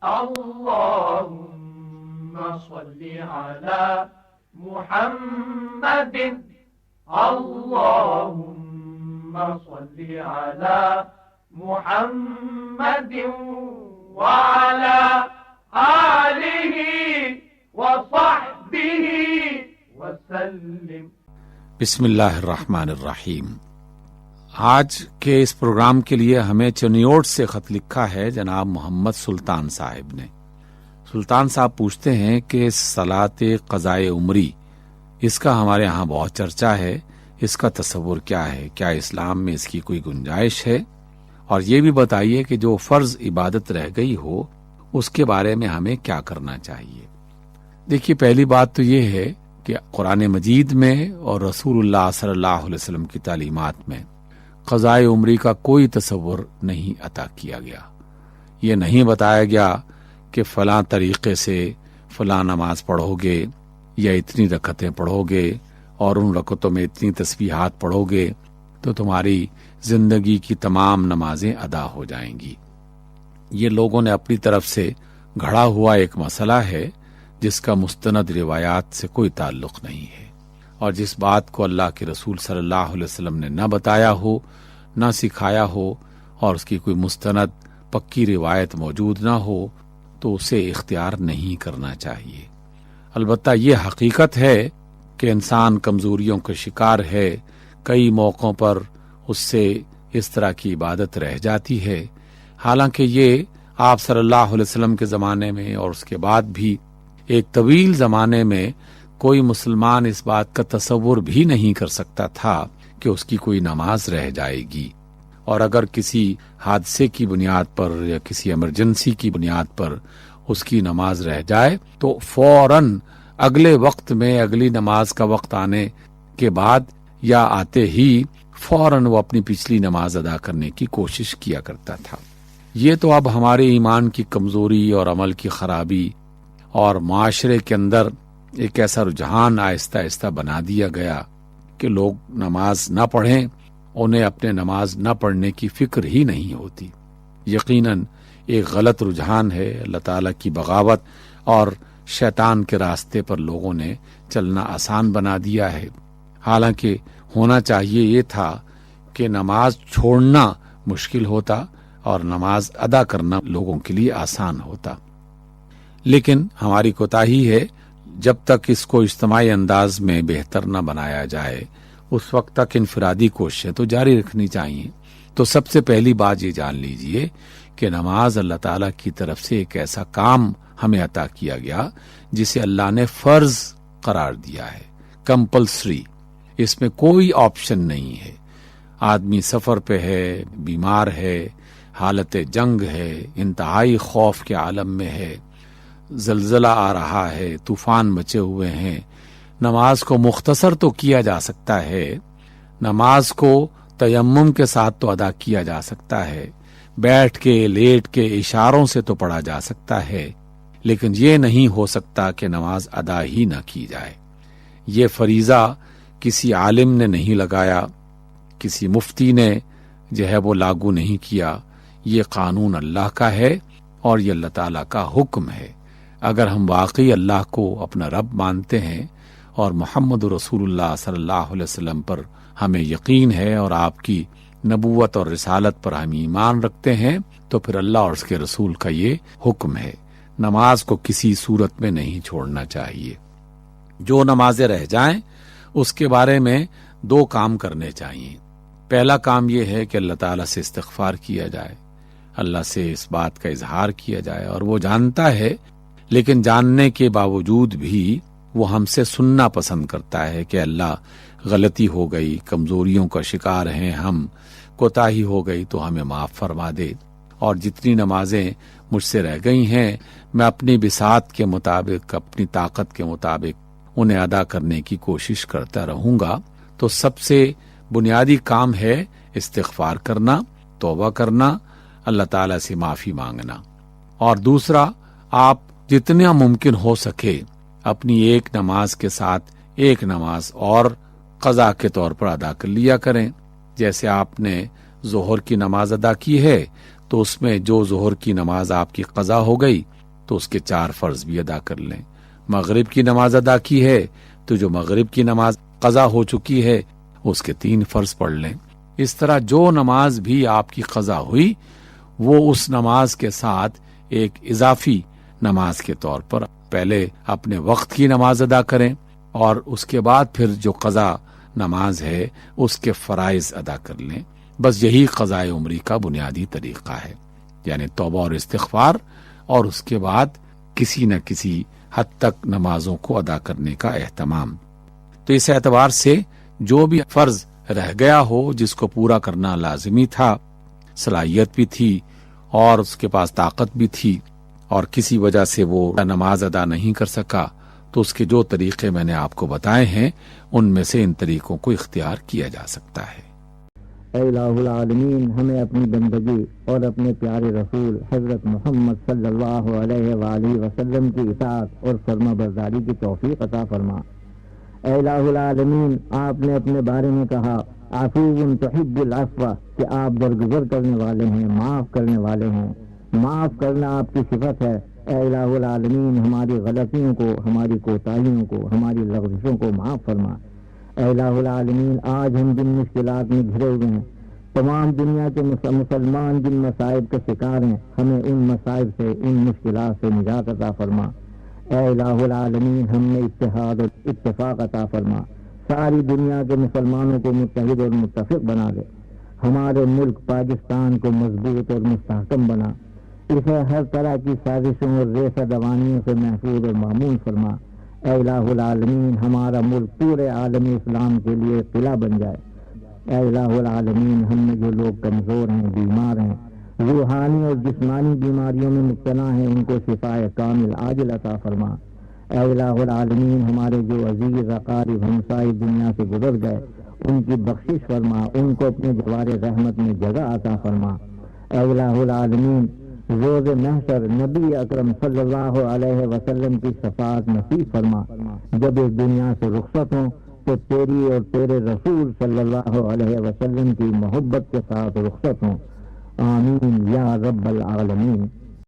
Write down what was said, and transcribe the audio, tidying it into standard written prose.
اللهم صل على محمد اللهم صل على محمد وعلى آله وصحبه وسلم۔ بسم اللہ الرحمن الرحیم۔ آج کے اس پروگرام کے لیے ہمیں چنیوٹ سے خط لکھا ہے جناب محمد سلطان صاحب نے۔ سلطان صاحب پوچھتے ہیں کہ صلاۃ قضائے عمری، اس کا ہمارے ہاں بہت چرچا ہے، اس کا تصور کیا ہے؟ کیا اسلام میں اس کی کوئی گنجائش ہے؟ اور یہ بھی بتائیے کہ جو فرض عبادت رہ گئی ہو اس کے بارے میں ہمیں کیا کرنا چاہیے۔ دیکھیے، پہلی بات تو یہ ہے کہ قرآن مجید میں اور رسول اللہ صلی اللہ علیہ وسلم کی تعلیمات میں قضائے عمری کا کوئی تصور نہیں عطا کیا گیا۔ یہ نہیں بتایا گیا کہ فلاں طریقے سے فلاں نماز پڑھو گے یا اتنی رکعتیں پڑھو گے اور ان رکعتوں میں اتنی تسبیحات پڑھو گے تو تمہاری زندگی کی تمام نمازیں ادا ہو جائیں گی۔ یہ لوگوں نے اپنی طرف سے گھڑا ہوا ایک مسئلہ ہے جس کا مستند روایات سے کوئی تعلق نہیں ہے، اور جس بات کو اللہ کے رسول صلی اللہ علیہ وسلم نے نہ بتایا ہو، نہ سکھایا ہو، اور اس کی کوئی مستند پکی روایت موجود نہ ہو تو اسے اختیار نہیں کرنا چاہیے۔ البتہ یہ حقیقت ہے کہ انسان کمزوریوں کا شکار ہے، کئی موقعوں پر اس سے اس طرح کی عبادت رہ جاتی ہے، حالانکہ یہ آپ صلی اللہ علیہ وسلم کے زمانے میں اور اس کے بعد بھی ایک طویل زمانے میں کوئی مسلمان اس بات کا تصور بھی نہیں کر سکتا تھا کہ اس کی کوئی نماز رہ جائے گی، اور اگر کسی حادثے کی بنیاد پر یا کسی ایمرجنسی کی بنیاد پر اس کی نماز رہ جائے تو فوراً اگلے وقت میں اگلی نماز کا وقت آنے کے بعد یا آتے ہی فوراً وہ اپنی پچھلی نماز ادا کرنے کی کوشش کیا کرتا تھا۔ یہ تو اب ہمارے ایمان کی کمزوری اور عمل کی خرابی اور معاشرے کے اندر ایک ایسا رجحان آہستہ آہستہ بنا دیا گیا کہ لوگ نماز نہ پڑھیں، انہیں اپنے نماز نہ پڑھنے کی فکر ہی نہیں ہوتی۔ یقیناً ایک غلط رجحان ہے، اللہ تعالیٰ کی بغاوت اور شیطان کے راستے پر لوگوں نے چلنا آسان بنا دیا ہے، حالانکہ ہونا چاہیے یہ تھا کہ نماز چھوڑنا مشکل ہوتا اور نماز ادا کرنا لوگوں کے لیے آسان ہوتا۔ لیکن ہماری کوتاہی ہے، جب تک اس کو اجتماعی انداز میں بہتر نہ بنایا جائے اس وقت تک انفرادی کوششیں تو جاری رکھنی چاہیے۔ تو سب سے پہلی بات یہ جان لیجئے کہ نماز اللہ تعالیٰ کی طرف سے ایک ایسا کام ہمیں عطا کیا گیا جسے اللہ نے فرض قرار دیا ہے، کمپلسری، اس میں کوئی آپشن نہیں ہے۔ آدمی سفر پہ ہے، بیمار ہے، حالت جنگ ہے، انتہائی خوف کے عالم میں ہے، زلزلہ آ رہا ہے، طوفان مچے ہوئے ہیں، نماز کو مختصر تو کیا جا سکتا ہے، نماز کو تیمم کے ساتھ تو ادا کیا جا سکتا ہے، بیٹھ کے لیٹ کے اشاروں سے تو پڑھا جا سکتا ہے، لیکن یہ نہیں ہو سکتا کہ نماز ادا ہی نہ کی جائے۔ یہ فریضہ کسی عالم نے نہیں لگایا، کسی مفتی نے جو ہے وہ لاگو نہیں کیا، یہ قانون اللہ کا ہے اور یہ اللہ تعالیٰ کا حکم ہے۔ اگر ہم واقعی اللہ کو اپنا رب مانتے ہیں اور محمد رسول اللہ صلی اللہ علیہ وسلم پر ہمیں یقین ہے اور آپ کی نبوت اور رسالت پر ہم ایمان رکھتے ہیں، تو پھر اللہ اور اس کے رسول کا یہ حکم ہے، نماز کو کسی صورت میں نہیں چھوڑنا چاہیے۔ جو نمازیں رہ جائیں اس کے بارے میں دو کام کرنے چاہیے۔ پہلا کام یہ ہے کہ اللہ تعالیٰ سے استغفار کیا جائے، اللہ سے اس بات کا اظہار کیا جائے، اور وہ جانتا ہے لیکن جاننے کے باوجود بھی وہ ہم سے سننا پسند کرتا ہے کہ اللہ غلطی ہو گئی، کمزوریوں کا شکار ہیں ہم، کوتاہی ہو گئی تو ہمیں معاف فرما دے، اور جتنی نمازیں مجھ سے رہ گئی ہیں میں اپنی بساط کے مطابق، اپنی طاقت کے مطابق انہیں ادا کرنے کی کوشش کرتا رہوں گا۔ تو سب سے بنیادی کام ہے استغفار کرنا، توبہ کرنا، اللہ تعالیٰ سے معافی مانگنا، اور دوسرا آپ جتنا ممکن ہو سکے اپنی ایک نماز کے ساتھ ایک نماز اور قضا کے طور پر ادا کر لیا کریں۔ جیسے آپ نے ظہر کی نماز ادا کی ہے تو اس میں جو ظہر کی نماز آپ کی قضا ہو گئی تو اس کے 4 فرض بھی ادا کر لیں. مغرب کی نماز ادا کی ہے تو جو مغرب کی نماز قضا ہو چکی ہے اس کے 3 فرض پڑھ لیں. اس طرح جو نماز بھی آپ کی قضا ہوئی وہ اس نماز کے ساتھ ایک اضافی نماز کے طور پر پہلے اپنے وقت کی نماز ادا کریں اور اس کے بعد پھر جو قضا نماز ہے اس کے فرائض ادا کر لیں. بس یہی قضائے عمری کا بنیادی طریقہ ہے، یعنی توبہ اور استغفار اور اس کے بعد کسی نہ کسی حد تک نمازوں کو ادا کرنے کا اہتمام. تو اس اعتبار سے جو بھی فرض رہ گیا ہو جس کو پورا کرنا لازمی تھا، صلاحیت بھی تھی اور اس کے پاس طاقت بھی تھی اور کسی وجہ سے وہ نماز ادا نہیں کر سکا، تو اس کے جو طریقے میں نے آپ کو بتائے ہیں ان میں سے ان طریقوں کو اختیار کیا جا سکتا ہے. اے الہ العالمین، ہمیں اپنی بندگی اور اپنے پیارے رسول حضرت محمد صلی اللہ علیہ وآلہ وسلم کی اطاعت اور فرما برداری کی توفیق عطا فرما. اے الہ العالمین، آپ نے اپنے بارے میں کہا عفو تحب العفو، کہ آپ درگزر کرنے والے ہیں، معاف کرنے والے ہیں. معاف کرنا آپ کی صفت ہے. اے الہ العالمین، ہماری غلطیوں کو، ہماری کوتاہیوں کو، ہماری لغزشوں کو معاف فرما. اے الہ العالمین، آج ہم جن مشکلات میں گھرے ہوئے ہیں، تمام دنیا کے مسلمان جن مصائب کے شکار ہیں، ہمیں ان مصائب سے، ان مشکلات سے نجات عطا فرما. اے الہ العالمین، ہم نے اتحاد اور اتفاق عطا فرما. ساری دنیا کے مسلمانوں کو متحد اور متفق بنا دے. ہمارے ملک پاکستان کو مضبوط اور مستحکم بنا. اسے ہر طرح کی سازشوں اور ریشہ دوانیوں سے محفوظ اور معمون فرما. اے الہ العالمین، ہمارا ملک پورے عالم اسلام کے لیے قلعہ بن جائے. اے الہ العالمین، ہم میں جو لوگ کمزور ہیں، بیمار ہیں، روحانی اور جسمانی بیماریوں میں مبتلا ہیں، ان کو شفاء کامل عاجل عطا فرما. اے الہ العالمین، ہمارے جو عزیز اقارب ہمسائے دنیا سے گزر گئے ان کی بخشش فرما، ان کو اپنے جوار رحمت میں جگہ عطا فرما. اے الہ العالمین، روز محشر نبی اکرم صلی اللہ علیہ وسلم کی شفاعت نصیب فرما. جب اس دنیا سے رخصت ہوں تو تیری اور تیرے رسول صلی اللہ علیہ وسلم کی محبت کے ساتھ رخصت ہوں. آمین یا رب العالمین.